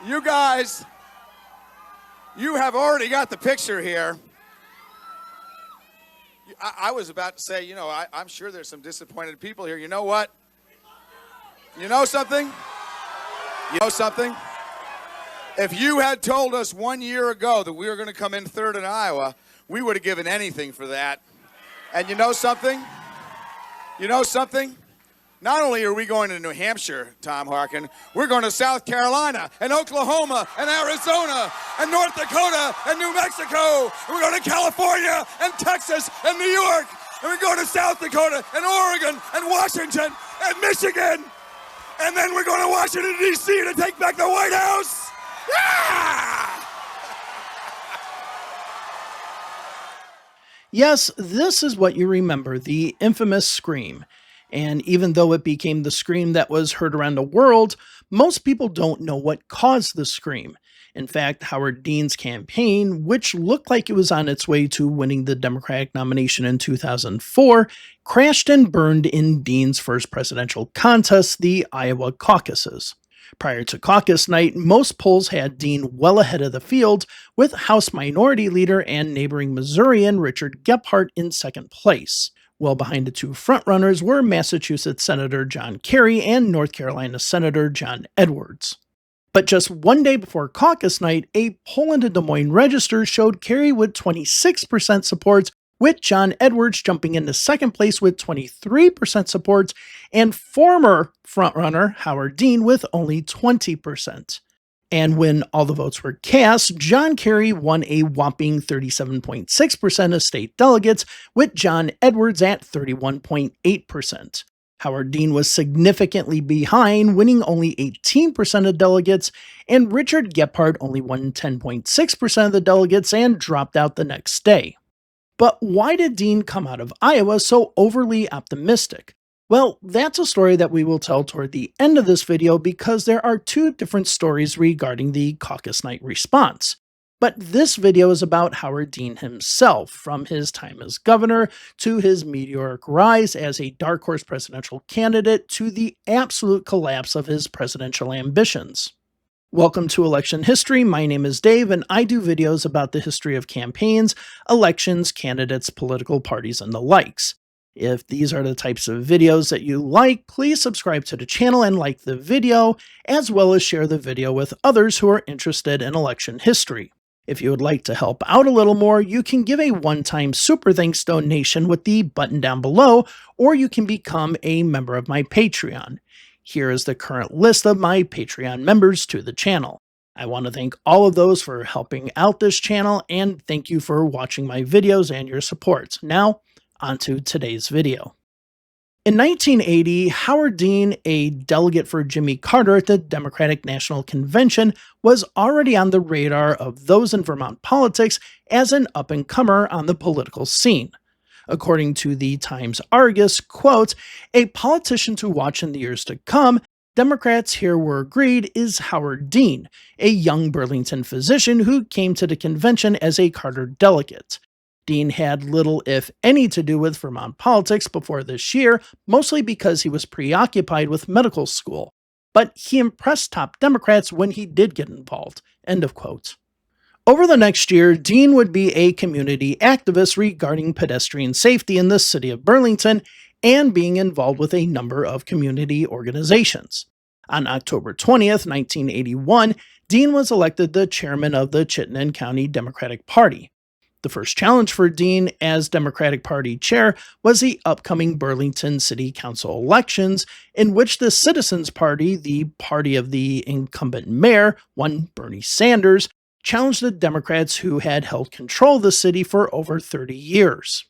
You guys, you have already got the picture here. I was about to say, you know, I'm sure there's some disappointed people here. You know what? You know something? You know something? If you had told us 1 year ago that we were going to come in third in Iowa, we would have given anything for that. And you know something? You know something? Not only are we going to New Hampshire, Tom Harkin, we're going to South Carolina and Oklahoma and Arizona and North Dakota and New Mexico. And we're going to California and Texas and New York. And we're going to South Dakota and Oregon and Washington and Michigan. And then we're going to Washington, D.C. to take back the White House. Yeah! Yes, this is what you remember, the infamous scream. And even though it became the scream that was heard around the world, most people don't know what caused the scream. In fact, Howard Dean's campaign, which looked like it was on its way to winning the Democratic nomination in 2004, crashed and burned in Dean's first presidential contest, the Iowa caucuses. Prior to caucus night, most polls had Dean well ahead of the field, with House Minority Leader and neighboring Missourian Richard Gephardt in second place. Well behind the two frontrunners were Massachusetts Senator John Kerry and North Carolina Senator John Edwards. But just one day before caucus night, a poll in the Des Moines Register showed Kerry with 26% support, with John Edwards jumping into second place with 23% support, and former frontrunner Howard Dean with only 20%. And when all the votes were cast, John Kerry won a whopping 37.6% of state delegates, with John Edwards at 31.8%. Howard Dean was significantly behind, winning only 18% of delegates, and Richard Gephardt only won 10.6% of the delegates and dropped out the next day. But why did Dean come out of Iowa so overly optimistic? Well, that's a story that we will tell toward the end of this video because there are two different stories regarding the caucus night response. But this video is about Howard Dean himself, from his time as governor to his meteoric rise as a dark horse presidential candidate to the absolute collapse of his presidential ambitions. Welcome to Election History. My name is Dave, and I do videos about the history of campaigns, elections, candidates, political parties, and the likes. If these are the types of videos that you like, please subscribe to the channel and like the video, as well as share the video with others who are interested in election history. If you would like to help out a little more, you can give a one-time super thanks donation with the button down below, or you can become a member of my Patreon. Here is the current list of my Patreon members to the channel. I want to thank all of those for helping out this channel, and thank you for watching my videos and your support. Now, onto today's video. In 1980, Howard Dean, a delegate for Jimmy Carter at the Democratic National Convention, was already on the radar of those in Vermont politics as an up-and-comer on the political scene. According to the Times Argus, quote, "A politician to watch in the years to come, Democrats here were agreed, is Howard Dean, a young Burlington physician who came to the convention as a Carter delegate. Dean had little, if any, to do with Vermont politics before this year, mostly because he was preoccupied with medical school. But he impressed top Democrats when he did get involved." End of quote. Over the next year, Dean would be a community activist regarding pedestrian safety in the city of Burlington and being involved with a number of community organizations. On October 20th, 1981, Dean was elected the chairman of the Chittenden County Democratic Party. The first challenge for Dean as Democratic Party chair was the upcoming Burlington City Council elections, in which the Citizens Party, the party of the incumbent mayor, one Bernie Sanders, challenged the Democrats who had held control of the city for over 30 years.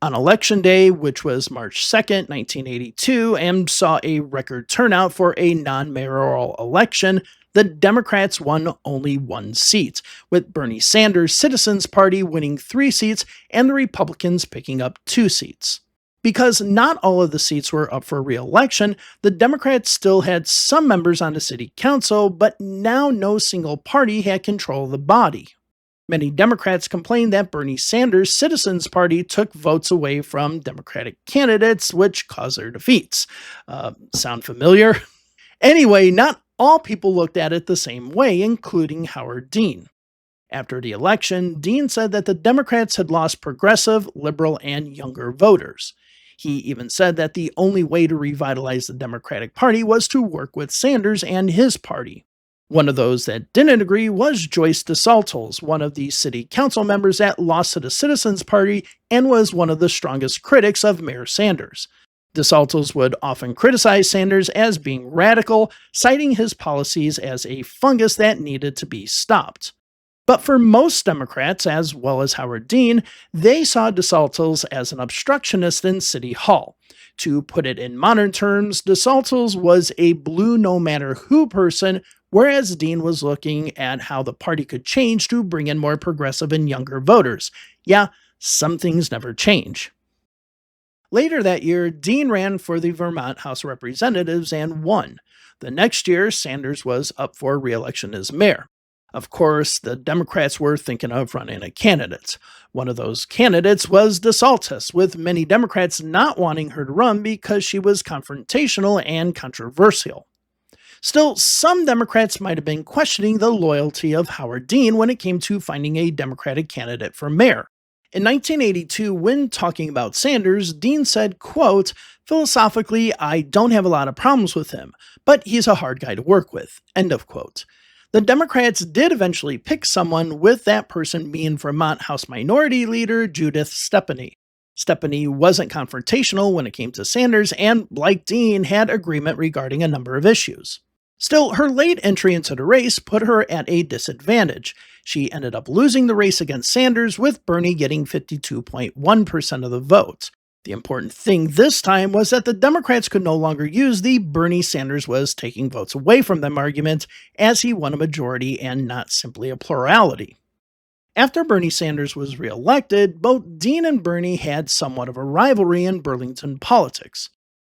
On Election Day, which was March 2nd, 1982, and saw a record turnout for a non-mayoral election, the Democrats won only one seat, with Bernie Sanders' Citizens Party winning 3 seats and the Republicans picking up 2 seats. Because not all of the seats were up for re-election, the Democrats still had some members on the city council, but now no single party had control of the body. Many Democrats complained that Bernie Sanders' Citizens Party took votes away from Democratic candidates, which caused their defeats. Sound familiar? Anyway, not all people looked at it the same way, including Howard Dean. After the election, Dean said that the Democrats had lost progressive, liberal, and younger voters. He even said that the only way to revitalize the Democratic Party was to work with Sanders and his party. One of those that didn't agree was Joyce DeSaltos, one of the city council members that lost to the Citizens Party and was one of the strongest critics of Mayor Sanders. DeSaltos would often criticize Sanders as being radical, citing his policies as a fungus that needed to be stopped. But for most Democrats, as well as Howard Dean, they saw DeSaltos as an obstructionist in City Hall. To put it in modern terms, DeSaltos was a blue no matter who person, whereas Dean was looking at how the party could change to bring in more progressive and younger voters. Yeah, some things never change. Later that year, Dean ran for the Vermont House of Representatives and won. The next year, Sanders was up for re-election as mayor. Of course, the Democrats were thinking of running a candidate. One of those candidates was DeSaltis, with many Democrats not wanting her to run because she was confrontational and controversial. Still, some Democrats might have been questioning the loyalty of Howard Dean when it came to finding a Democratic candidate for mayor. In 1982, when talking about Sanders, Dean said, quote, "Philosophically, I don't have a lot of problems with him, but he's a hard guy to work with," end of quote. The Democrats did eventually pick someone, with that person being Vermont House Minority Leader Judith Stepney. Stepney wasn't confrontational when it came to Sanders and, like Dean, had agreement regarding a number of issues. Still, her late entry into the race put her at a disadvantage. She ended up losing the race against Sanders, with Bernie getting 52.1% of the vote. The important thing this time was that the Democrats could no longer use the Bernie Sanders was taking votes away from them argument, as he won a majority and not simply a plurality. After Bernie Sanders was re-elected, both Dean and Bernie had somewhat of a rivalry in Burlington politics.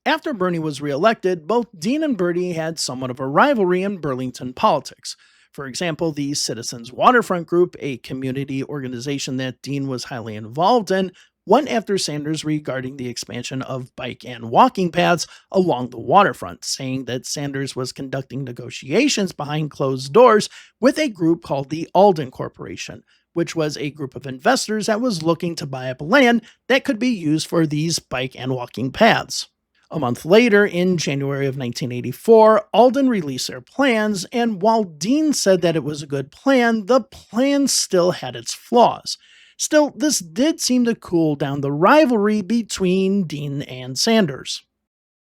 After Bernie was re-elected, both Dean and Bernie had somewhat of a rivalry in Burlington politics. For example, the Citizens Waterfront Group, a community organization that Dean was highly involved in, went after Sanders regarding the expansion of bike and walking paths along the waterfront, saying that Sanders was conducting negotiations behind closed doors with a group called the Alden Corporation, which was a group of investors that was looking to buy up land that could be used for these bike and walking paths. A month later, in January of 1984, Alden released their plans, and while Dean said that it was a good plan, the plan still had its flaws. Still, this did seem to cool down the rivalry between Dean and Sanders.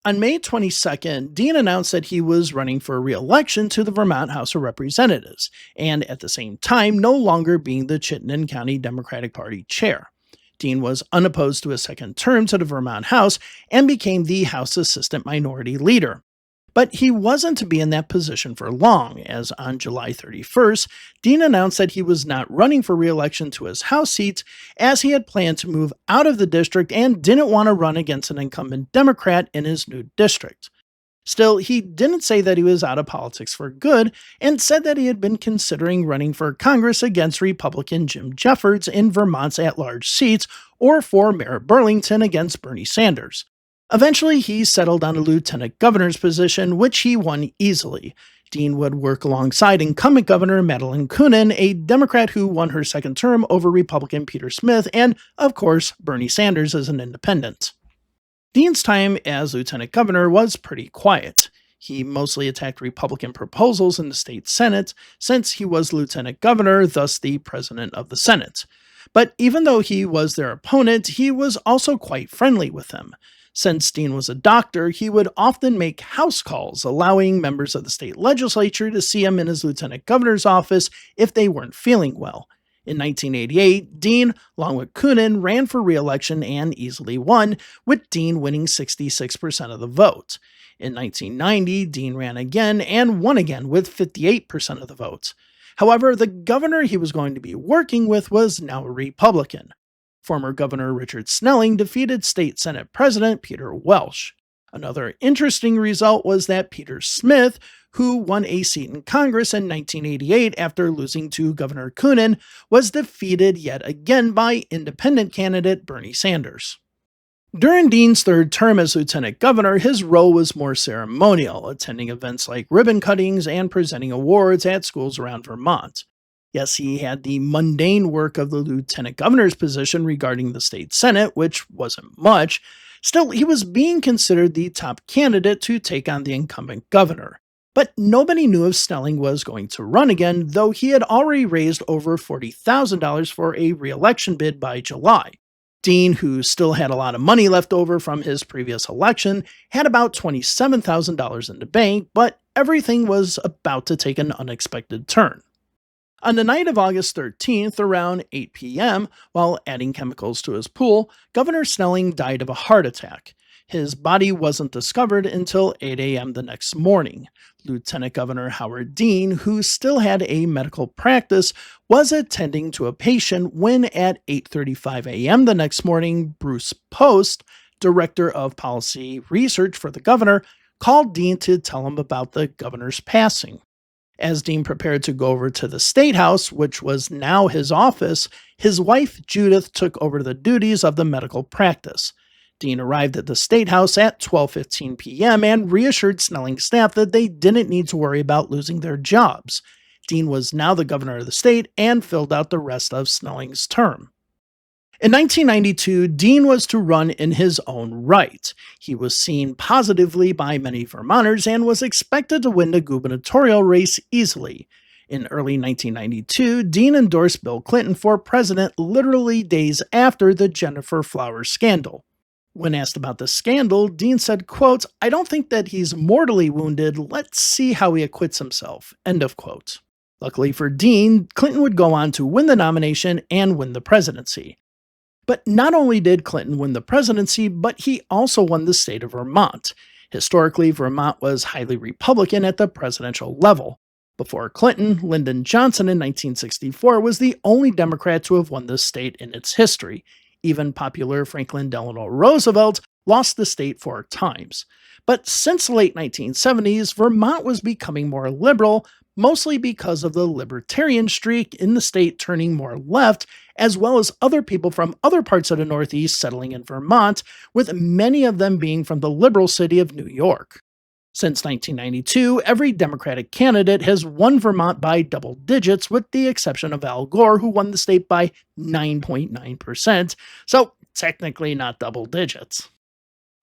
On May 22nd, Dean announced that he was running for re-election to the Vermont House of Representatives, and at the same time no longer being the Chittenden County Democratic Party chair. Dean was unopposed to a second term to the Vermont House and became the House Assistant Minority Leader. But he wasn't to be in that position for long, as on July 31st, Dean announced that he was not running for re-election to his House seat, as he had planned to move out of the district and didn't want to run against an incumbent Democrat in his new district. Still, he didn't say that he was out of politics for good, and said that he had been considering running for Congress against Republican Jim Jeffords in Vermont's at-large seats, or for Mayor Burlington against Bernie Sanders. Eventually, he settled on a lieutenant governor's position, which he won easily. Dean would work alongside incumbent Governor Madeline Kunin, a Democrat who won her second term over Republican Peter Smith, and, of course, Bernie Sanders as an independent. Dean's time as lieutenant governor was pretty quiet. He mostly attacked Republican proposals in the state Senate, since he was lieutenant governor, thus the president of the Senate. But even though he was their opponent, he was also quite friendly with them. Since Dean was a doctor, he would often make house calls, allowing members of the state legislature to see him in his lieutenant governor's office if they weren't feeling well. In 1988, Dean, along with Kunin, ran for re-election and easily won, with Dean winning 66% of the vote. In 1990, Dean ran again and won again with 58% of the vote. However, the governor he was going to be working with was now a Republican. Former Governor Richard Snelling defeated State Senate President Peter Welch. Another interesting result was that Peter Smith, who won a seat in Congress in 1988 after losing to Governor Kunin, was defeated yet again by independent candidate Bernie Sanders. During Dean's third term as lieutenant governor, his role was more ceremonial, attending events like ribbon cuttings and presenting awards at schools around Vermont. Yes, he had the mundane work of the lieutenant governor's position regarding the state senate, which wasn't much. Still, he was being considered the top candidate to take on the incumbent governor. But nobody knew if Snelling was going to run again, though he had already raised over $40,000 for a re-election bid by July. Dean, who still had a lot of money left over from his previous election, had about $27,000 in the bank, but everything was about to take an unexpected turn. On the night of August 13th, around 8 p.m., while adding chemicals to his pool, Governor Snelling died of a heart attack. His body wasn't discovered until 8 a.m. the next morning. Lieutenant Governor Howard Dean, who still had a medical practice, was attending to a patient when at 8:35 a.m. the next morning, Bruce Post, Director of Policy Research for the governor, called Dean to tell him about the governor's passing. As Dean prepared to go over to the State House, which was now his office, his wife Judith took over the duties of the medical practice. Dean arrived at the State House at 12:15 p.m. and reassured Snelling's staff that they didn't need to worry about losing their jobs. Dean was now the governor of the state and filled out the rest of Snelling's term. In 1992, Dean was to run in his own right. He was seen positively by many Vermonters and was expected to win the gubernatorial race easily. In early 1992, Dean endorsed Bill Clinton for president literally days after the Gennifer Flowers scandal. When asked about the scandal, Dean said, quote, "I don't think that he's mortally wounded. Let's see how he acquits himself." End of quote. Luckily for Dean, Clinton would go on to win the nomination and win the presidency. But not only did Clinton win the presidency, but he also won the state of Vermont. Historically, Vermont was highly Republican at the presidential level. Before Clinton, Lyndon Johnson in 1964 was the only Democrat to have won the state in its history. Even popular Franklin Delano Roosevelt lost the state 4 times. But since the late 1970s, Vermont was becoming more liberal, mostly because of the libertarian streak in the state turning more left, as well as other people from other parts of the Northeast settling in Vermont, with many of them being from the liberal city of New York. Since 1992, every Democratic candidate has won Vermont by double digits, with the exception of Al Gore, who won the state by 9.9%, so technically not double digits.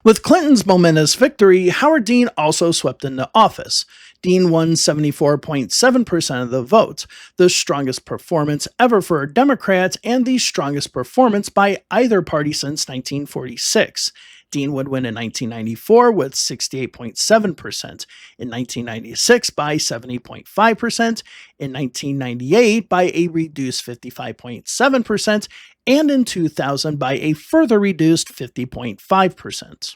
With Clinton's momentous victory, Howard Dean also swept into office. Dean won 74.7% of the vote, the strongest performance ever for a Democrat and the strongest performance by either party since 1946. Dean would win in 1994 with 68.7%, in 1996 by 70.5%, in 1998 by a reduced 55.7%, and in 2000 by a further reduced 50.5%.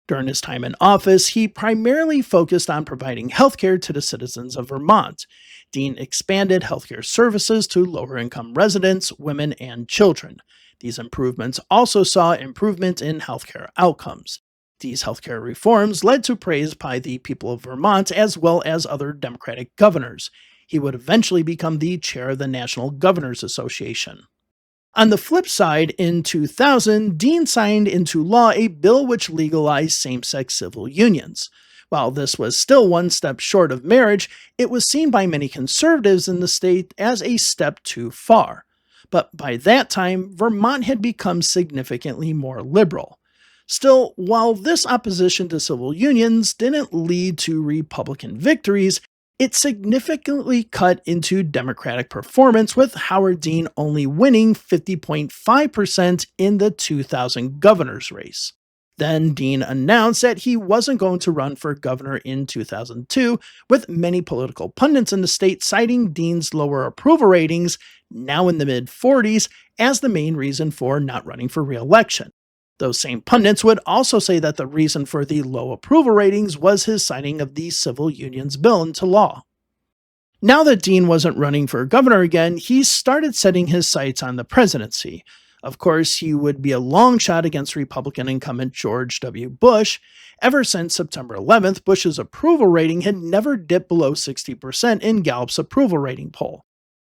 During his time in office, he primarily focused on providing healthcare to the citizens of Vermont. Dean expanded healthcare services to lower-income residents, women, and children. These improvements also saw improvement in healthcare outcomes. These healthcare reforms led to praise by the people of Vermont as well as other Democratic governors. He would eventually become the chair of the National Governors Association. On the flip side, in 2000, Dean signed into law a bill which legalized same-sex civil unions. While this was still one step short of marriage, it was seen by many conservatives in the state as a step too far. But by that time, Vermont had become significantly more liberal. Still, while this opposition to civil unions didn't lead to Republican victories, it significantly cut into Democratic performance, with Howard Dean only winning 50.5% in the 2000 governor's race. Then Dean announced that he wasn't going to run for governor in 2002, with many political pundits in the state citing Dean's lower approval ratings, now in the mid-40s, as the main reason for not running for re-election. Those same pundits would also say that the reason for the low approval ratings was his signing of the civil unions bill into law. Now that Dean wasn't running for governor again, he started setting his sights on the presidency. Of course, he would be a long shot against Republican incumbent George W. Bush. Ever since September 11th, Bush's approval rating had never dipped below 60% in Gallup's approval rating poll.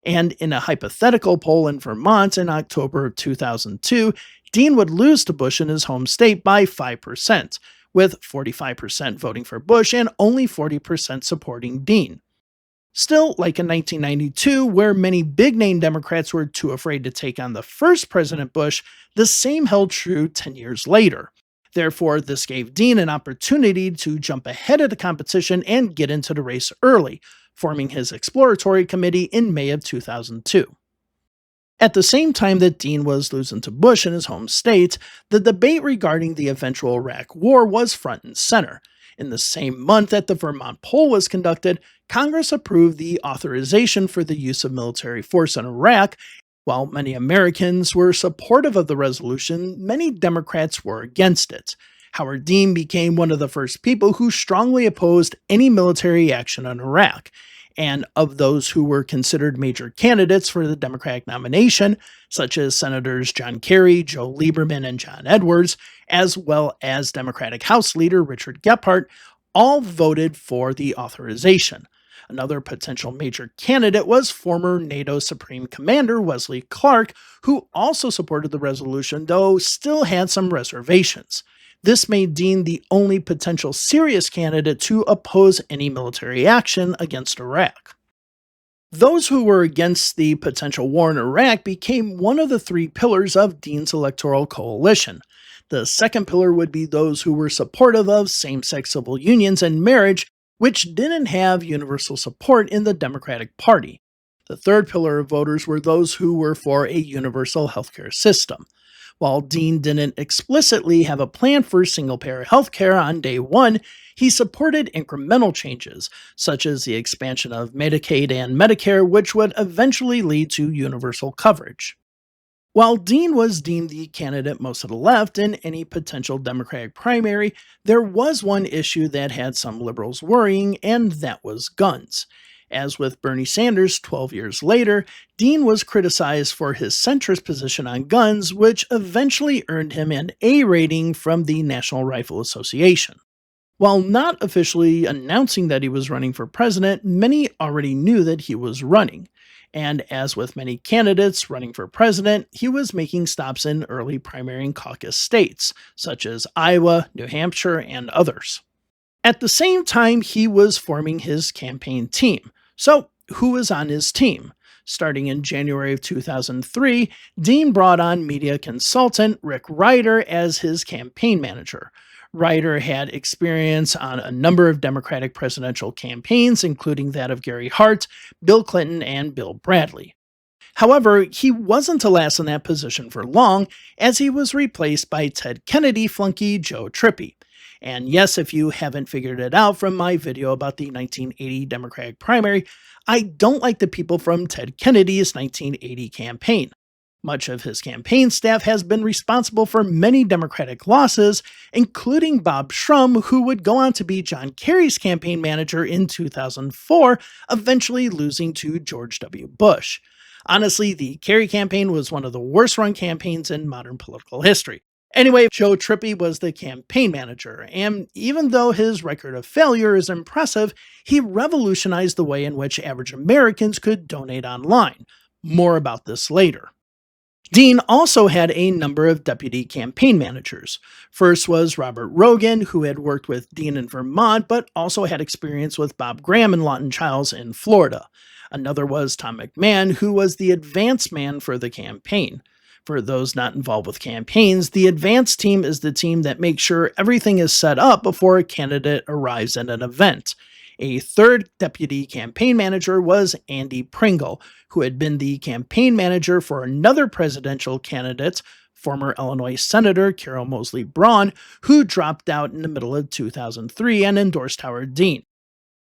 And in a hypothetical poll in Vermont in October of 2002, Dean would lose to Bush in his home state by 5%, with 45% voting for Bush and only 40% supporting Dean. Still, like in 1992, where many big-name Democrats were too afraid to take on the first President Bush, the same held true 10 years later. Therefore, this gave Dean an opportunity to jump ahead of the competition and get into the race early, forming his exploratory committee in May of 2002. At the same time that Dean was losing to Bush in his home state, the debate regarding the eventual Iraq War was front and center. In the same month that the Vermont poll was conducted, Congress approved the authorization for the use of military force in Iraq. While many Americans were supportive of the resolution, many Democrats were against it. Howard Dean became one of the first people who strongly opposed any military action in Iraq. And of those who were considered major candidates for the Democratic nomination, such as Senators John Kerry, Joe Lieberman, and John Edwards, as well as Democratic House Leader Richard Gephardt, all voted for the authorization. Another potential major candidate was former NATO Supreme Commander Wesley Clark, who also supported the resolution, though still had some reservations. This made Dean the only potential serious candidate to oppose any military action against Iraq. Those who were against the potential war in Iraq became one of the three pillars of Dean's electoral coalition. The second pillar would be those who were supportive of same-sex civil unions and marriage, which didn't have universal support in the Democratic Party. The third pillar of voters were those who were for a universal healthcare system. While Dean didn't explicitly have a plan for single-payer healthcare on day one, he supported incremental changes, such as the expansion of Medicaid and Medicare, which would eventually lead to universal coverage. While Dean was deemed the candidate most to the left in any potential Democratic primary, there was one issue that had some liberals worrying, and that was guns. As with Bernie Sanders 12 years later, Dean was criticized for his centrist position on guns, which eventually earned him an A rating from the National Rifle Association. While not officially announcing that he was running for president, many already knew that he was running. And as with many candidates running for president, he was making stops in early primary and caucus states, such as Iowa, New Hampshire, and others. At the same time, he was forming his campaign team. So, who was on his team? Starting in January of 2003, Dean brought on media consultant Rick Ryder as his campaign manager. Ryder had experience on a number of Democratic presidential campaigns, including that of Gary Hart, Bill Clinton, and Bill Bradley. However, he wasn't to last in that position for long, as he was replaced by Ted Kennedy flunky Joe Trippi. And yes, if you haven't figured it out from my video about the 1980 Democratic primary, I don't like the people from Ted Kennedy's 1980 campaign. Much of his campaign staff has been responsible for many Democratic losses, including Bob Shrum, who would go on to be John Kerry's campaign manager in 2004, eventually losing to George W. Bush. Honestly, the Kerry campaign was one of the worst-run campaigns in modern political history. Anyway, Joe Trippi was the campaign manager, and even though his record of failure is impressive, he revolutionized the way in which average Americans could donate online. More about this later. Dean also had a number of deputy campaign managers. First was Robert Rogan, who had worked with Dean in Vermont, but also had experience with Bob Graham and Lawton Chiles in Florida. Another was Tom McMahon, who was the advance man for the campaign. For those not involved with campaigns, the advance team is the team that makes sure everything is set up before a candidate arrives at an event. A third deputy campaign manager was Andy Pringle, who had been the campaign manager for another presidential candidate, former Illinois Senator Carol Moseley Braun, who dropped out in the middle of 2003 and endorsed Howard Dean.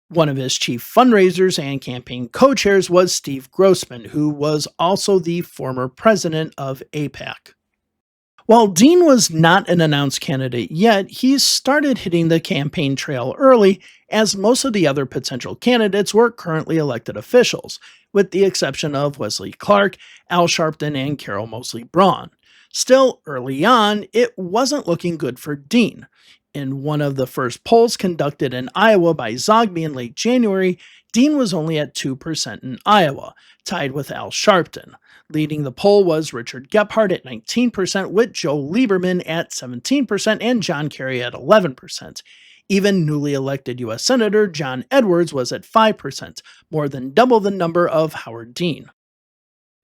One of his chief fundraisers and campaign co-chairs was Steve Grossman, who was also the former president of AIPAC. While Dean was not an announced candidate yet, he started hitting the campaign trail early, as most of the other potential candidates were currently elected officials, with the exception of Wesley Clark, Al Sharpton, and Carol Moseley Braun. Still, early on, it wasn't looking good for Dean. In one of the first polls conducted in Iowa by Zogby in late January, Dean was only at 2% in Iowa, tied with Al Sharpton. Leading the poll was Richard Gephardt at 19%, with Joe Lieberman at 17% and John Kerry at 11%. Even newly elected U.S. Senator John Edwards was at 5%, more than double the number of Howard Dean.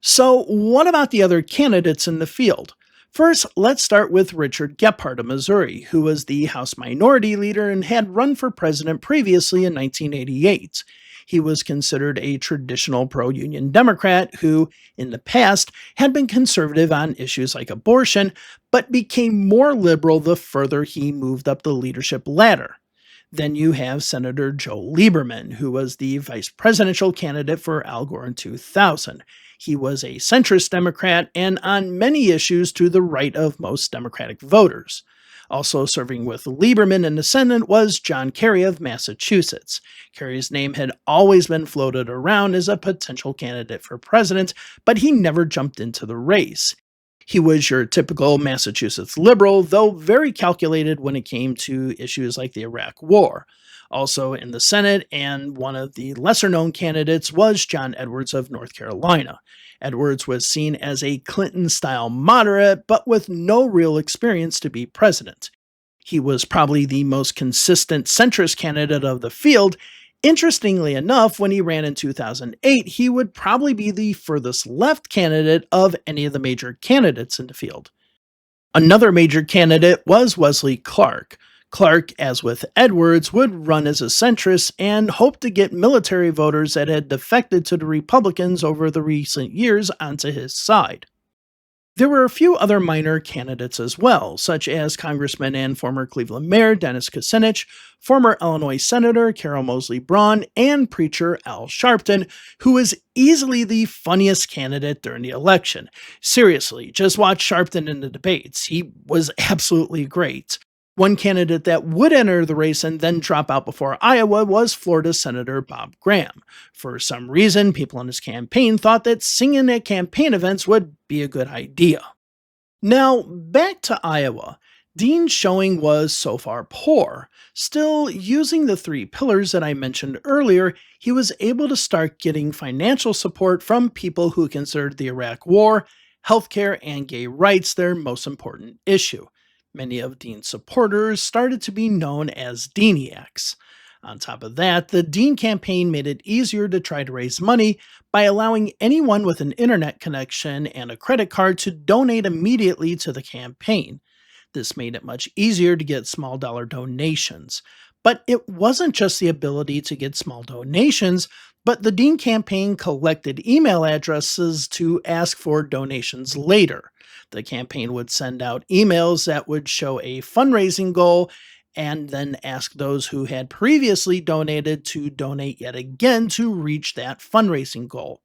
So, what about the other candidates in the field? First, let's start with Richard Gephardt of Missouri, who was the House Minority Leader and had run for president previously in 1988. He was considered a traditional pro-union Democrat who, in the past, had been conservative on issues like abortion, but became more liberal the further he moved up the leadership ladder. Then you have Senator Joe Lieberman, who was the vice presidential candidate for Al Gore in 2000. He was a centrist Democrat and on many issues to the right of most Democratic voters. Also serving with Lieberman in the Senate was John Kerry of Massachusetts. Kerry's name had always been floated around as a potential candidate for president, but he never jumped into the race. He was your typical Massachusetts liberal, though very calculated when it came to issues like the Iraq War. Also in the Senate, and one of the lesser-known candidates was John Edwards of North Carolina. Edwards was seen as a Clinton-style moderate, but with no real experience to be president. He was probably the most consistent centrist candidate of the field. Interestingly enough, when he ran in 2008, he would probably be the furthest left candidate of any of the major candidates in the field. Another major candidate was Wesley Clark. Clark, as with Edwards, would run as a centrist and hoped to get military voters that had defected to the Republicans over the recent years onto his side. There were a few other minor candidates as well, such as Congressman and former Cleveland Mayor Dennis Kucinich, former Illinois Senator Carol Moseley Braun, and preacher Al Sharpton, who was easily the funniest candidate during the election. Seriously, just watch Sharpton in the debates. He was absolutely great. One candidate that would enter the race and then drop out before Iowa was Florida Senator Bob Graham. For some reason, people in his campaign thought that singing at campaign events would be a good idea. Now, back to Iowa. Dean's showing was so far poor. Still, using the 3 pillars that I mentioned earlier, he was able to start getting financial support from people who considered the Iraq War, healthcare, and gay rights their most important issue. Many of Dean's supporters started to be known as Deaniacs. On top of that, the Dean campaign made it easier to try to raise money by allowing anyone with an internet connection and a credit card to donate immediately to the campaign. This made it much easier to get small dollar donations. But it wasn't just the ability to get small donations, but the Dean campaign collected email addresses to ask for donations later. The campaign would send out emails that would show a fundraising goal and then ask those who had previously donated to donate yet again to reach that fundraising goal.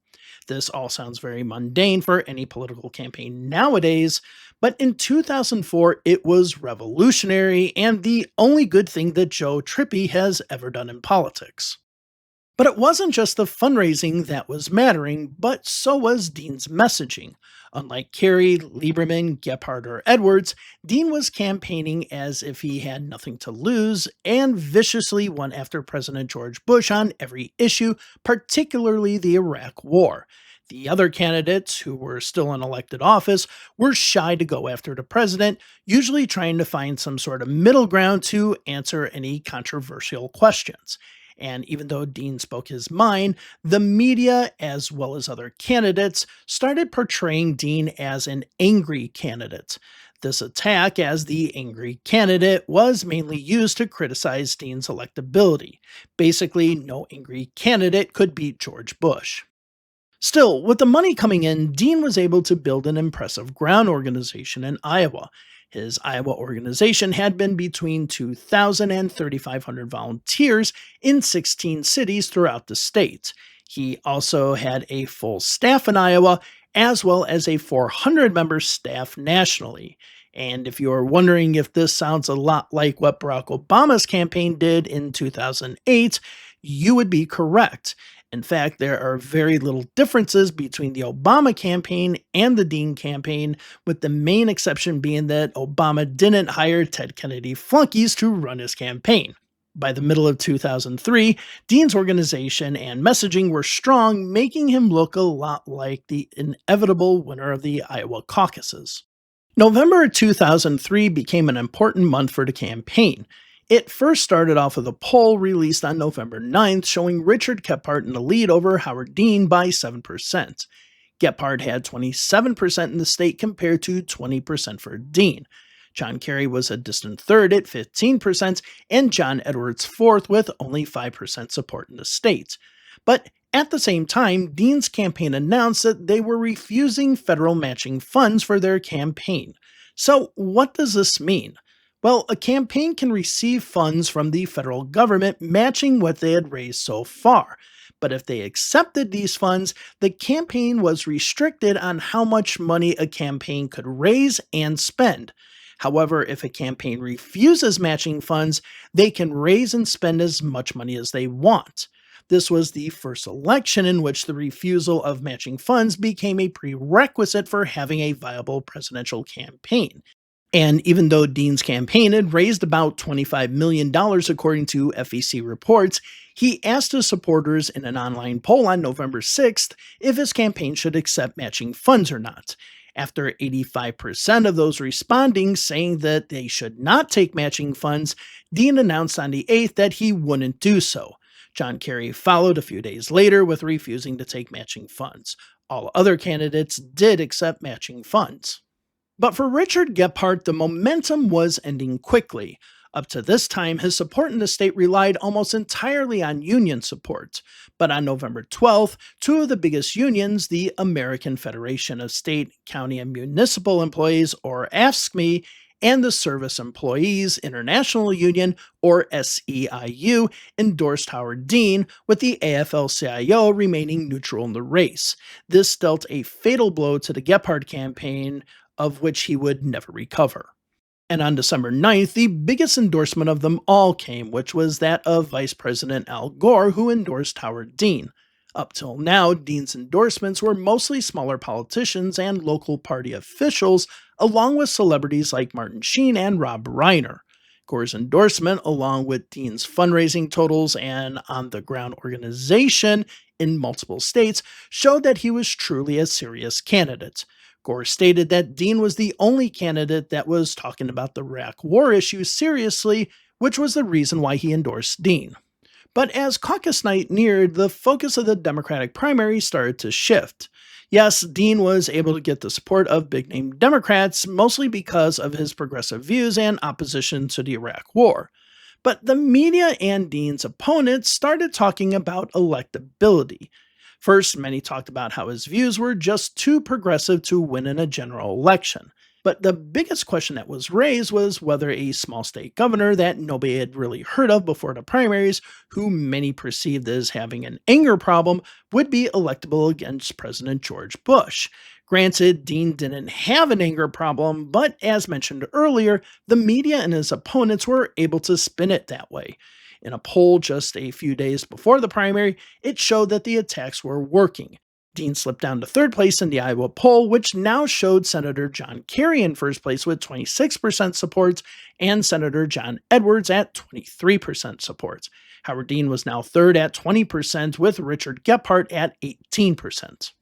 This all sounds very mundane for any political campaign nowadays, but in 2004 it was revolutionary and the only good thing that Joe Trippi has ever done in politics. But it wasn't just the fundraising that was mattering, but so was Dean's messaging. Unlike Kerry, Lieberman, Gephardt, or Edwards, Dean was campaigning as if he had nothing to lose and viciously went after President George Bush on every issue, particularly the Iraq War. The other candidates, who were still in elected office, were shy to go after the president, usually trying to find some sort of middle ground to answer any controversial questions. And even though Dean spoke his mind, the media, as well as other candidates, started portraying Dean as an angry candidate. This attack as the angry candidate was mainly used to criticize Dean's electability. Basically, no angry candidate could beat George Bush. Still, with the money coming in, Dean was able to build an impressive ground organization in Iowa. His Iowa organization had been between 2,000 and 3,500 volunteers in 16 cities throughout the state. He also had a full staff in Iowa, as well as a 400-member staff nationally. And if you're wondering if this sounds a lot like what Barack Obama's campaign did in 2008, you would be correct. In fact, there are very little differences between the Obama campaign and the Dean campaign, with the main exception being that Obama didn't hire Ted Kennedy flunkies to run his campaign. By the middle of 2003, Dean's organization and messaging were strong, making him look a lot like the inevitable winner of the Iowa caucuses. November 2003 became an important month for the campaign. It first started off with a poll released on November 9th showing Richard Gephardt in the lead over Howard Dean by 7%. Gephardt had 27% in the state compared to 20% for Dean. John Kerry was a distant third at 15%, and John Edwards fourth with only 5% support in the state. But at the same time, Dean's campaign announced that they were refusing federal matching funds for their campaign. So, what does this mean? Well, a campaign can receive funds from the federal government matching what they had raised so far. But if they accepted these funds, the campaign was restricted on how much money a campaign could raise and spend. However, if a campaign refuses matching funds, they can raise and spend as much money as they want. This was the first election in which the refusal of matching funds became a prerequisite for having a viable presidential campaign. And even though Dean's campaign had raised about $25 million according to FEC reports, he asked his supporters in an online poll on November 6th if his campaign should accept matching funds or not. After 85% of those responding saying that they should not take matching funds, Dean announced on the 8th that he wouldn't do so. John Kerry followed a few days later with refusing to take matching funds. All other candidates did accept matching funds. But for Richard Gephardt, the momentum was ending quickly. Up to this time, his support in the state relied almost entirely on union support. But on November 12th, two of the biggest unions, the American Federation of State, County, and Municipal Employees, or AFSCME, and the Service Employees International Union, or SEIU, endorsed Howard Dean, with the AFL-CIO remaining neutral in the race. This dealt a fatal blow to the Gephardt campaign, of which he would never recover. And on December 9th, the biggest endorsement of them all came, which was that of Vice President Al Gore, who endorsed Howard Dean. Up till now, Dean's endorsements were mostly smaller politicians and local party officials, along with celebrities like Martin Sheen and Rob Reiner. Gore's endorsement, along with Dean's fundraising totals and on-the-ground organization in multiple states, showed that he was truly a serious candidate. Gore stated that Dean was the only candidate that was talking about the Iraq War issue seriously, which was the reason why he endorsed Dean. But as caucus night neared, the focus of the Democratic primary started to shift. Yes, Dean was able to get the support of big-name Democrats, mostly because of his progressive views and opposition to the Iraq War. But the media and Dean's opponents started talking about electability. First, many talked about how his views were just too progressive to win in a general election. But the biggest question that was raised was whether a small state governor that nobody had really heard of before the primaries, who many perceived as having an anger problem, would be electable against President George Bush. Granted, Dean didn't have an anger problem, but as mentioned earlier, the media and his opponents were able to spin it that way. In a poll just a few days before the primary, it showed that the attacks were working. Dean slipped down to third place in the Iowa poll, which now showed Senator John Kerry in first place with 26% support and Senator John Edwards at 23% support. Howard Dean was now third at 20%, with Richard Gephardt at 18%.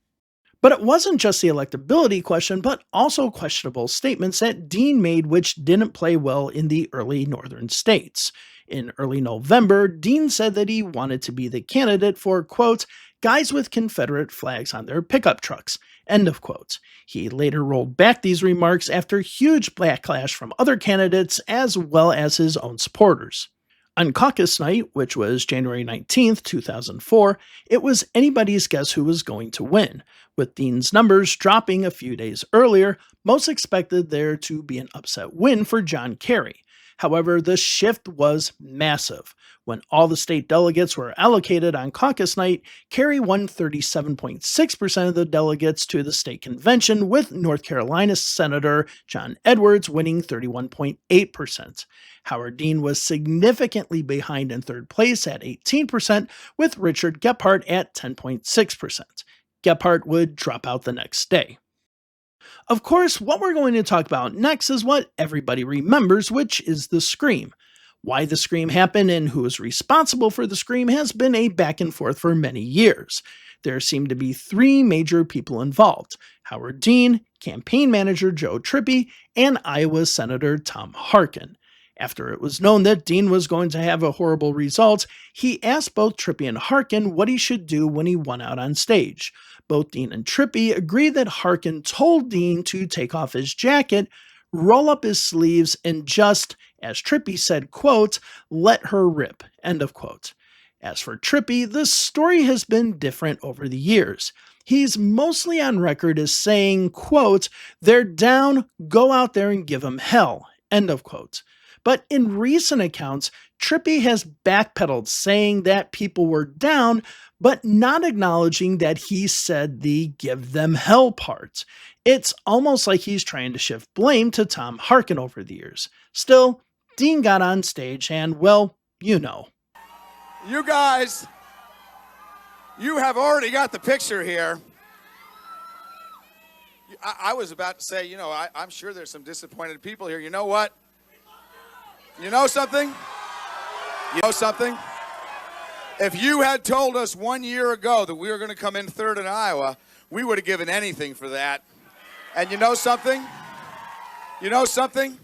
But it wasn't just the electability question, but also questionable statements that Dean made which didn't play well in the early northern states. In early November, Dean said that he wanted to be the candidate for, quote, guys with Confederate flags on their pickup trucks, end of quote. He later rolled back these remarks after huge backlash from other candidates as well as his own supporters. On caucus night, which was January 19th, 2004, it was anybody's guess who was going to win. With Dean's numbers dropping a few days earlier, most expected there to be an upset win for John Kerry. However, the shift was massive. When all the state delegates were allocated on caucus night, Kerry won 37.6% of the delegates to the state convention, with North Carolina Senator John Edwards winning 31.8%. Howard Dean was significantly behind in third place at 18%, with Richard Gephardt at 10.6%. Gephardt would drop out the next day. Of course, what we're going to talk about next is what everybody remembers, which is the Scream. Why the scream happened and who is responsible for the scream has been a back and forth for many years. There seem to be three major people involved: Howard Dean, campaign manager Joe Trippi, and Iowa Senator Tom Harkin. After it was known that Dean was going to have a horrible result, he asked both Trippi and Harkin what he should do when he went out on stage. Both Dean and Trippi agreed that Harkin told Dean to take off his jacket, roll up his sleeves, and just, as Trippi said, quote, let her rip, end of quote. As for Trippi, the story has been different over the years. He's mostly on record as saying, quote, they're down, go out there and give them hell, end of quote. But in recent accounts, Trippi has backpedaled, saying that people were down, but not acknowledging that he said the give them hell part. It's almost like he's trying to shift blame to Tom Harkin over the years. Still, Dean got on stage and, well, you know. You guys, you have already got the picture here. I was about to say, I'm sure there's some disappointed people here. You know what? You know something? You know something? If you had told us 1 year ago that we were going to come in third in Iowa, we would have given anything for that. And you know something? You know something?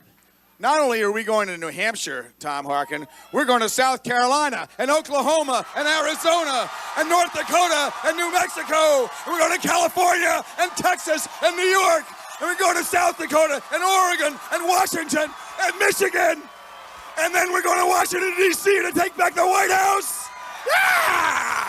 Not only are we going to New Hampshire, Tom Harkin, we're going to South Carolina and Oklahoma and Arizona and North Dakota and New Mexico. And we're going to California and Texas and New York. And we're going to South Dakota and Oregon and Washington and Michigan. And then we're going to Washington, D.C. to take back the White House. Yeah!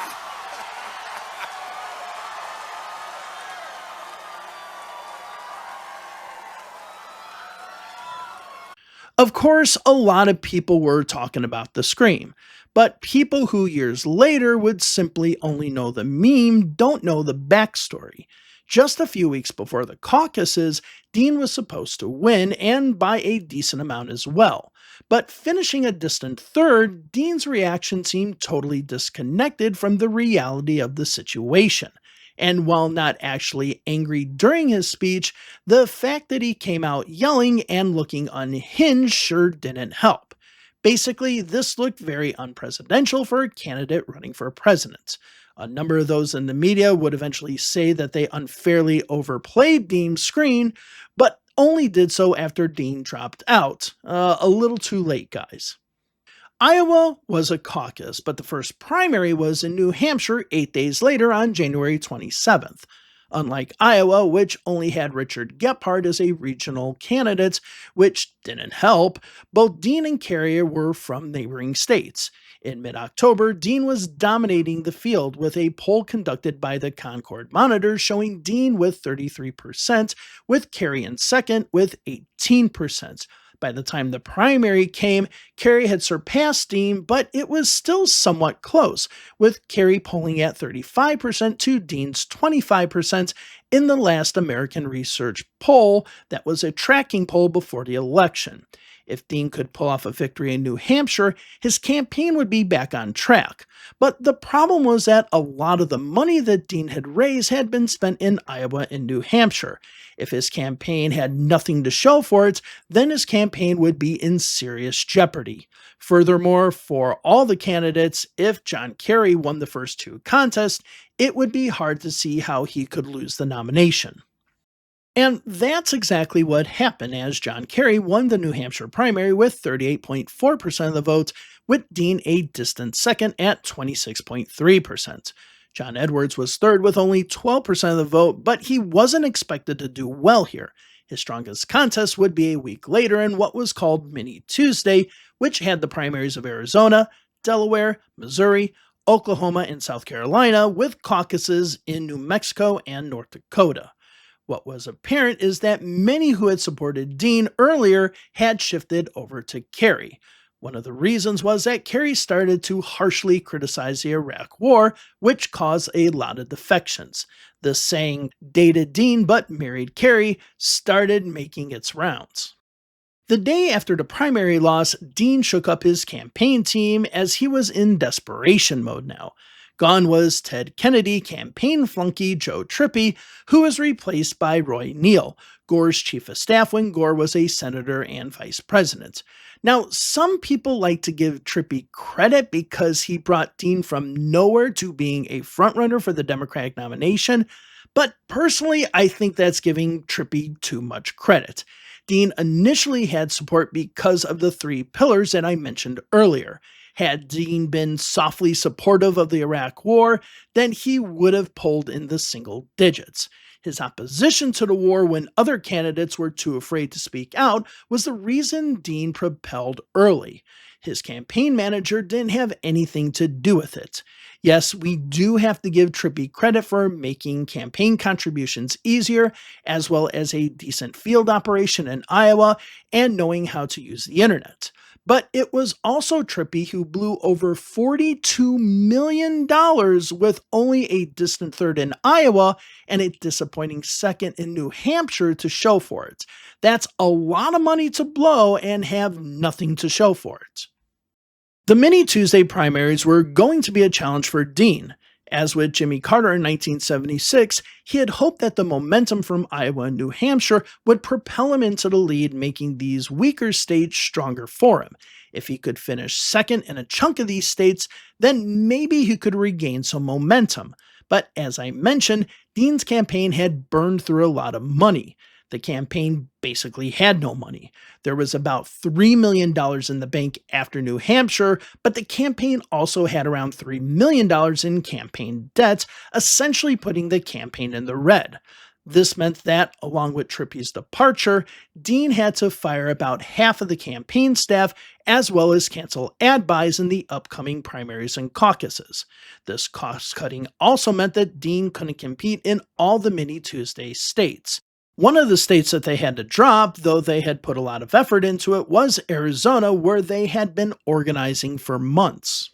Of course, a lot of people were talking about the scream, but people who years later would simply only know the meme don't know the backstory. Just a few weeks before the caucuses, Dean was supposed to win, and by a decent amount as well. But finishing a distant third, Dean's reaction seemed totally disconnected from the reality of the situation. And while not actually angry during his speech, the fact that he came out yelling and looking unhinged sure didn't help. Basically, this looked very unpresidential for a candidate running for president. A number of those in the media would eventually say that they unfairly overplayed Dean's screen, but only did so after Dean dropped out. A little too late, guys. Iowa was a caucus, but the first primary was in New Hampshire 8 days later on January 27th. Unlike Iowa, which only had Richard Gephardt as a regional candidate, which didn't help, both Dean and Carey were from neighboring states. In mid-October, Dean was dominating the field with a poll conducted by the Concord Monitor showing Dean with 33%, with Carey in second with 18%. By the time the primary came, Carey had surpassed Dean, but it was still somewhat close, with Carey polling at 35% to Dean's 25% in the last American Research poll that was a tracking poll before the election. If Dean could pull off a victory in New Hampshire, his campaign would be back on track. But the problem was that a lot of the money that Dean had raised had been spent in Iowa and New Hampshire. If his campaign had nothing to show for it, then his campaign would be in serious jeopardy. Furthermore, for all the candidates, if John Kerry won the first two contests, it would be hard to see how he could lose the nomination. And that's exactly what happened, as John Kerry won the New Hampshire primary with 38.4% of the vote, with Dean a distant second at 26.3%. John Edwards was third with only 12% of the vote, but he wasn't expected to do well here. His strongest contest would be a week later in what was called Mini Tuesday, which had the primaries of Arizona, Delaware, Missouri, Oklahoma, and South Carolina, with caucuses in New Mexico and North Dakota. What was apparent is that many who had supported Dean earlier had shifted over to Kerry. One of the reasons was that Kerry started to harshly criticize the Iraq War, which caused a lot of defections. The saying, dated Dean but married Kerry, started making its rounds. The day after the primary loss, Dean shook up his campaign team as he was in desperation mode now. Gone was Ted Kennedy campaign flunky Joe Trippi, who was replaced by Roy Neal, Gore's chief of staff when Gore was a senator and vice president. Now, some people like to give Trippy credit because he brought Dean from nowhere to being a frontrunner for the Democratic nomination, but personally, I think that's giving Trippy too much credit. Dean initially had support because of the three pillars that I mentioned earlier. Had Dean been softly supportive of the Iraq War, then he would have polled in the single digits. His opposition to the war when other candidates were too afraid to speak out was the reason Dean propelled early. His campaign manager didn't have anything to do with it. Yes, we do have to give Trippy credit for making campaign contributions easier, as well as a decent field operation in Iowa and knowing how to use the internet. But it was also Trippy who blew over $42 million with only a distant third in Iowa and a disappointing second in New Hampshire to show for it. That's a lot of money to blow and have nothing to show for it. The mini Tuesday primaries were going to be a challenge for Dean. As with Jimmy Carter in 1976, he had hoped that the momentum from Iowa and New Hampshire would propel him into the lead, making these weaker states stronger for him. If he could finish second in a chunk of these states, then maybe he could regain some momentum. But as I mentioned, Dean's campaign had burned through a lot of money. The campaign basically had no money. There was about $3 million in the bank after New Hampshire, but the campaign also had around $3 million in campaign debt, essentially putting the campaign in the red. This meant that, along with Trippy's departure, Dean had to fire about half of the campaign staff, as well as cancel ad buys in the upcoming primaries and caucuses. This cost-cutting also meant that Dean couldn't compete in all the mini Tuesday states. One of the states that they had to drop, though they had put a lot of effort into it, was Arizona, where they had been organizing for months.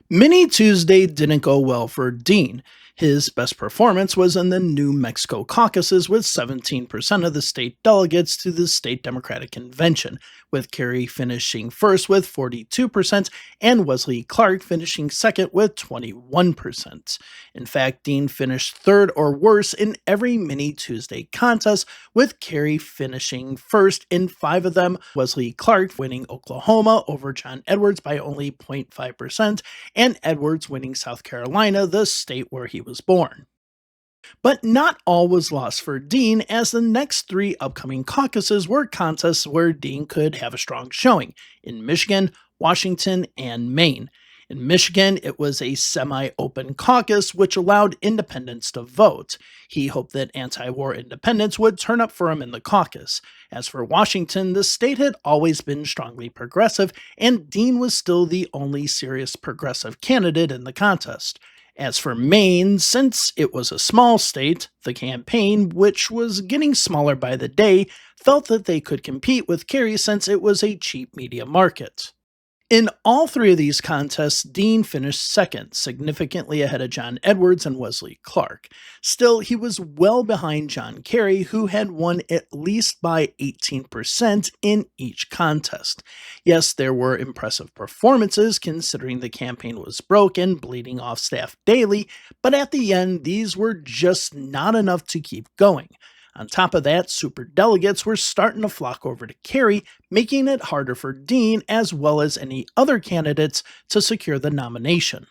Mini Tuesday didn't go well for Dean. His best performance was in the New Mexico caucuses with 17% of the state delegates to the state Democratic Convention, with Kerry finishing first with 42% and Wesley Clark finishing second with 21%. In fact, Dean finished third or worse in every Mini Tuesday contest, with Kerry finishing first in 5 of them, Wesley Clark winning Oklahoma over John Edwards by only 0.5%, and Edwards winning South Carolina, the state where he was born. But not all was lost for Dean, as the next 3 upcoming caucuses were contests where Dean could have a strong showing in Michigan, Washington, and Maine. In Michigan, it was a semi-open caucus which allowed independents to vote. He hoped that anti-war independents would turn up for him in the caucus. As for Washington, the state had always been strongly progressive, and Dean was still the only serious progressive candidate in the contest. As for Maine, since it was a small state, the campaign, which was getting smaller by the day, felt that they could compete with Kerry since it was a cheap media market. In all 3 of these contests, Dean finished second, significantly ahead of John Edwards and Wesley Clark. Still, he was well behind John Kerry, who had won at least by 18% in each contest. Yes, there were impressive performances, considering the campaign was broken, bleeding off staff daily, but at the end, these were just not enough to keep going. On top of that, superdelegates were starting to flock over to Kerry, making it harder for Dean as well as any other candidates to secure the nomination.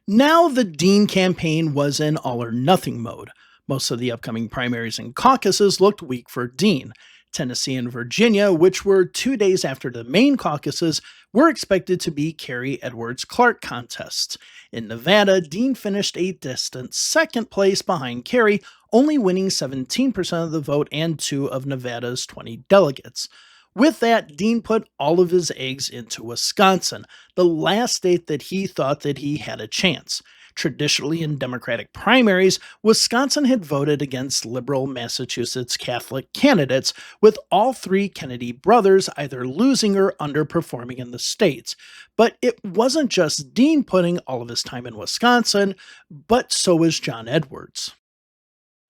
Now the Dean campaign was in all or nothing mode. Most of the upcoming primaries and caucuses looked weak for Dean. Tennessee and Virginia, which were 2 days after the main caucuses, were expected to be Kerry-Edwards-Clark contests. In Nevada, Dean finished a distant second place behind Kerry, only winning 17% of the vote and 2 of Nevada's 20 delegates. With that, Dean put all of his eggs into Wisconsin, the last state that he thought that he had a chance. Traditionally in Democratic primaries, Wisconsin had voted against liberal Massachusetts Catholic candidates, with all 3 Kennedy brothers either losing or underperforming in the state. But it wasn't just Dean putting all of his time in Wisconsin, but so was John Edwards.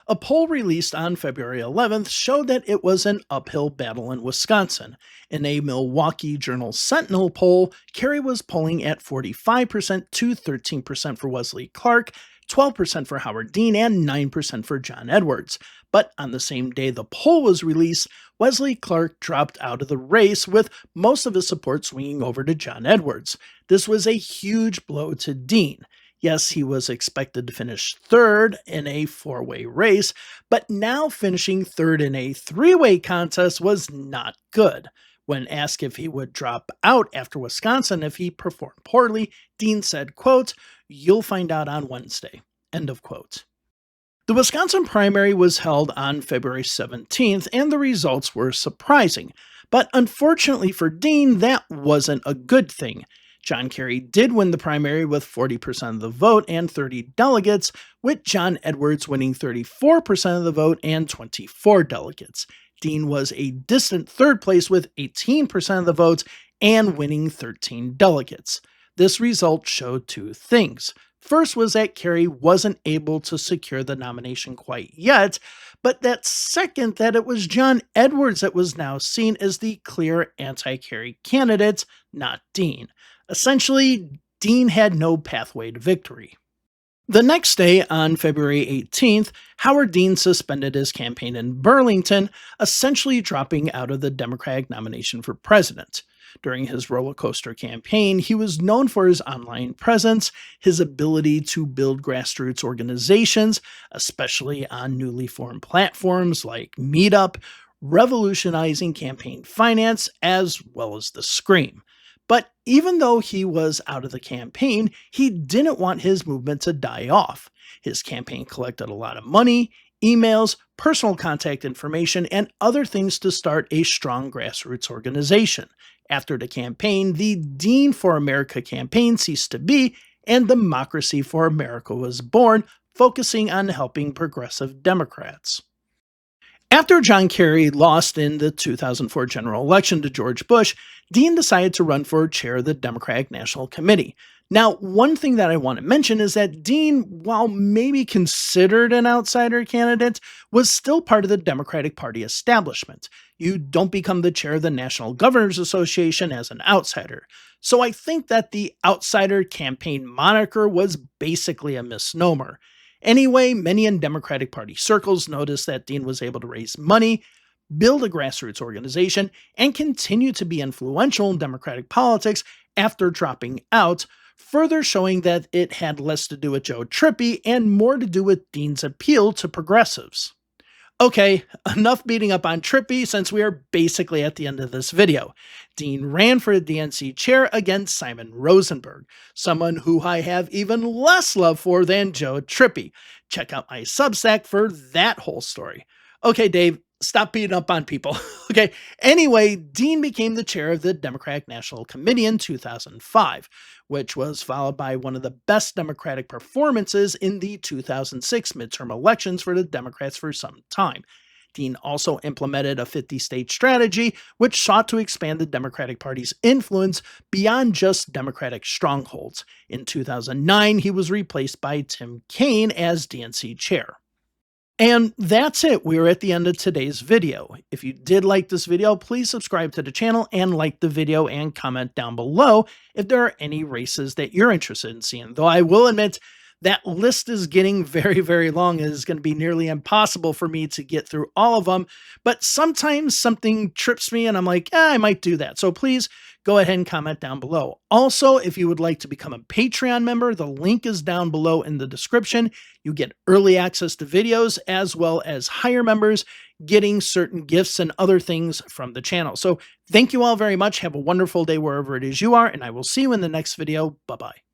A poll released on February 11th showed that it was an uphill battle in Wisconsin. In a Milwaukee Journal Sentinel poll, Kerry was polling at 45% to 13% for Wesley Clark, 12% for Howard Dean, and 9% for John Edwards. But on the same day the poll was released, Wesley Clark dropped out of the race, with most of his support swinging over to John Edwards. This was a huge blow to Dean. Yes, he was expected to finish third in a four-way race, but now finishing third in a three-way contest was not good. When asked if he would drop out after Wisconsin if he performed poorly, Dean said, quote, "You'll find out on Wednesday," end of quote. The Wisconsin primary was held on February 17th, and the results were surprising. But unfortunately for Dean, that wasn't a good thing. John Kerry did win the primary with 40% of the vote and 30 delegates, with John Edwards winning 34% of the vote and 24 delegates. Dean was a distant third place with 18% of the votes and winning 13 delegates. This result showed two things. First was that Kerry wasn't able to secure the nomination quite yet, but that second, that it was John Edwards that was now seen as the clear anti-Kerry candidate, not Dean. Essentially, Dean had no pathway to victory. The next day, on February 18th, Howard Dean suspended his campaign in Burlington, essentially dropping out of the Democratic nomination for president. During his roller coaster campaign, he was known for his online presence, his ability to build grassroots organizations, especially on newly formed platforms like Meetup, revolutionizing campaign finance, as well as the Scream. But even though he was out of the campaign, he didn't want his movement to die off. His campaign collected a lot of money, emails, personal contact information, and other things to start a strong grassroots organization. After the campaign, the Dean for America campaign ceased to be, and Democracy for America was born, focusing on helping progressive Democrats. After John Kerry lost in the 2004 general election to George Bush, Dean decided to run for chair of the Democratic National Committee. Now, one thing that I want to mention is that Dean, while maybe considered an outsider candidate, was still part of the Democratic Party establishment. You don't become the chair of the National Governors Association as an outsider. So I think that the outsider campaign moniker was basically a misnomer. Anyway, many in Democratic Party circles noticed that Dean was able to raise money, build a grassroots organization, and continue to be influential in Democratic politics after dropping out, further showing that it had less to do with Joe Trippi and more to do with Dean's appeal to progressives. Okay, enough beating up on Trippi since we are basically at the end of this video. Dean ran for the DNC chair against Simon Rosenberg, someone who I have even less love for than Joe Trippi. Check out my Substack for that whole story. Okay, Dave, stop beating up on people. Okay, anyway, Dean became the chair of the Democratic National Committee in 2005, which was followed by one of the best Democratic performances in the 2006 midterm elections for the Democrats for some time. Dean also implemented a 50-state strategy, which sought to expand the Democratic Party's influence beyond just Democratic strongholds. In 2009, he was replaced by Tim Kaine as DNC chair. And that's it. We're at the end of today's video. If you did like this video, please subscribe to the channel and like the video and comment down below if there are any races that you're interested in seeing. Though I will admit that list is getting very, very long. It is going to be nearly impossible for me to get through all of them. But sometimes something trips me and I'm like, I might do that. So please go ahead and comment down below. Also, if you would like to become a Patreon member, the link is down below in the description. You get early access to videos as well as higher members getting certain gifts and other things from the channel. So thank you all very much. Have a wonderful day wherever it is you are, and I will see you in the next video. Bye-bye.